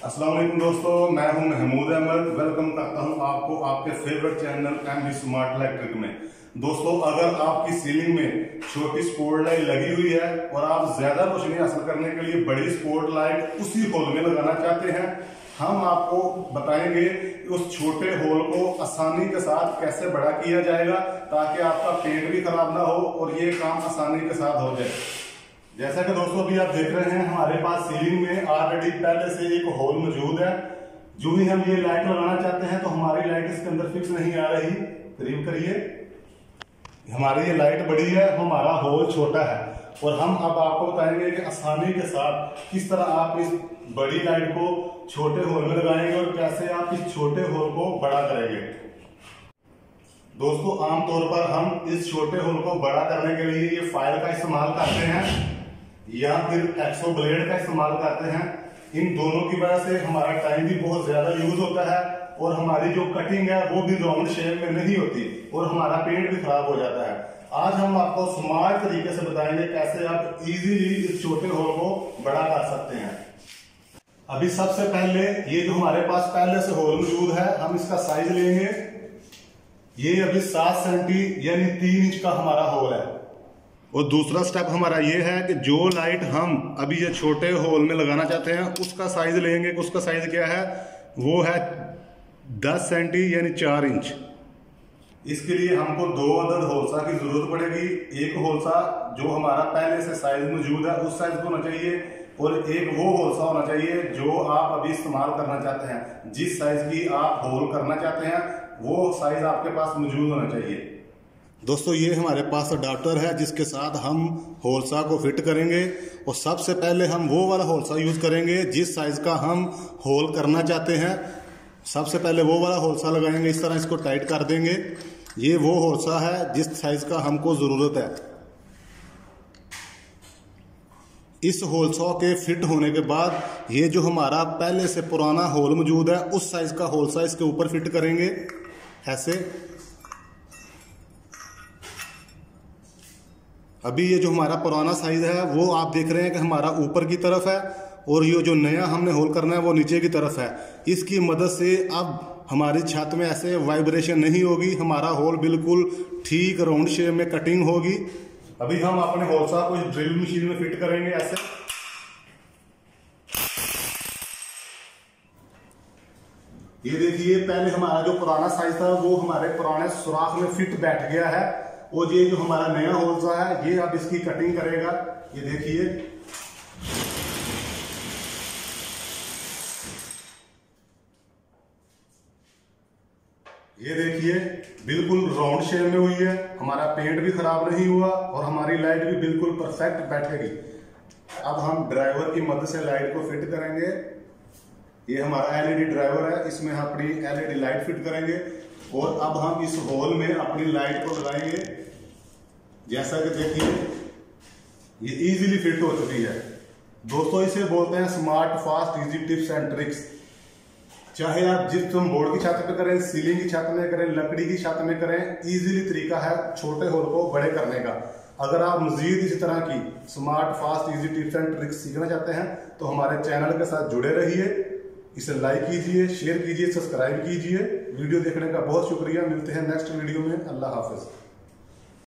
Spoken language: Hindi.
अस्सलाम वालेकुम दोस्तों, मैं हूं महमूद अहमद। वेलकम करता हूं आपको आपके favourite channel MB smart electric में। दोस्तों, अगर आपकी सीलिंग में छोटी स्पॉट लाइट लगी हुई है और आप ज्यादा रोशनी हासिल करने के लिए बड़ी स्पॉट लाइट उसी होल में लगाना चाहते हैं, हम आपको बताएंगे कि उस छोटे होल को आसानी के साथ कैसे बड़ा किया जाएगा ताकि आपका पेंट भी खराब ना हो और ये काम आसानी के साथ हो जाए। जैसा कि दोस्तों अभी आप देख रहे हैं, हमारे पास सीलिंग में ऑलरेडी पहले से एक होल मौजूद है। जो भी हम ये लाइट लगाना चाहते हैं तो हमारी लाइट इसके अंदर फिक्स नहीं आ रही। करीब करिए, हमारी ये लाइट बड़ी है, हमारा होल छोटा है और हम अब आपको बताएंगे कि आसानी के साथ किस तरह आप इस बड़ी लाइट को छोटे होल में लगाएंगे और कैसे आप इस छोटे होल को बड़ा करेंगे। दोस्तों, आमतौर पर हम इस छोटे होल को बड़ा करने के लिए ये फाइल का इस्तेमाल करते हैं या फिर एक्सो ब्लेड का इस्तेमाल करते हैं। इन दोनों की वजह से हमारा टाइम भी बहुत ज्यादा यूज होता है और हमारी जो कटिंग है वो भी राउंड शेप में नहीं होती और हमारा पेंट भी खराब हो जाता है। आज हम आपको स्मार्ट तरीके से बताएंगे कैसे आप इजीली इस छोटे होल को बड़ा कर सकते हैं। अभी सबसे पहले ये जो हमारे पास पहले से होल मौजूद है, हम इसका साइज लेंगे। ये अभी 7 सेंटी यानी 3 इंच का हमारा होल है। और दूसरा स्टेप हमारा ये है कि जो लाइट हम अभी ये छोटे होल में लगाना चाहते हैं उसका साइज लेंगे। उसका साइज क्या है? वो है 10 सेंटी यानी 4 इंच। इसके लिए हमको 2 अदद होलसा की जरूरत पड़ेगी। एक होलसा जो हमारा पहले से साइज मौजूद है उस साइज को होना चाहिए और एक वो होलसा होना चाहिए जो आप अभी इस्तेमाल करना चाहते हैं। जिस साइज की आप होल करना चाहते हैं वो साइज आपके पास मौजूद होना चाहिए। दोस्तों, ये हमारे पास अडाप्टर है जिसके साथ हम होलसा को फिट करेंगे और सबसे पहले हम वो वाला होलसा यूज करेंगे जिस साइज का हम होल करना चाहते हैं। सबसे पहले वो वाला होलसा लगाएंगे, इस तरह इसको टाइट कर देंगे। ये वो होलसा है जिस साइज का हमको जरूरत है। इस होलसा के फिट होने के बाद ये जो हमारा पहले से पुराना होल मौजूद है उस साइज का होलसा इसके ऊपर फिट करेंगे ऐसे। अभी ये जो हमारा पुराना साइज है वो आप देख रहे हैं कि हमारा ऊपर की तरफ है और ये जो नया हमने होल करना है वो नीचे की तरफ है। इसकी मदद से अब हमारी छत में ऐसे वाइब्रेशन नहीं होगी, हमारा होल बिल्कुल ठीक राउंड शेप में कटिंग होगी। अभी हम अपने होलसा को ड्रिल मशीन में फिट करेंगे ऐसे। ये देखिए, पहले हमारा जो पुराना साइज था वो हमारे पुराने सुराख में फिट बैठ गया है और ये जो हमारा नया होलसा है ये अब इसकी कटिंग करेगा। ये देखिए, ये देखिए बिल्कुल राउंड शेप में हुई है। हमारा पेंट भी खराब नहीं हुआ और हमारी लाइट भी बिल्कुल परफेक्ट बैठेगी। अब हम ड्राइवर की मदद से लाइट को फिट करेंगे। ये हमारा एलईडी ड्राइवर है, इसमें हम अपनी एलईडी लाइट फिट करेंगे और अब हम इस होल में अपनी लाइट को लगाएंगे। जैसा कि देखिए, ये इजीली फिट हो चुकी है। दोस्तों, इसे बोलते हैं smart fast easy tips and tricks. चाहे आप जिप्सम बोर्ड की छत पे करें, सीलिंग की छत में करें, लकड़ी की छत में करें, इजीली तरीका है छोटे होल को बड़े करने का। अगर आप मजीद इसी तरह की smart fast easy tips and tricks सीखना चाहते हैं तो हमारे चैनल के साथ जुड़े रहिए। इसे लाइक कीजिए, शेयर कीजिए, सब्सक्राइब कीजिए। वीडियो देखने का बहुत शुक्रिया। मिलते हैं नेक्स्ट वीडियो में। अल्लाह हाफिज।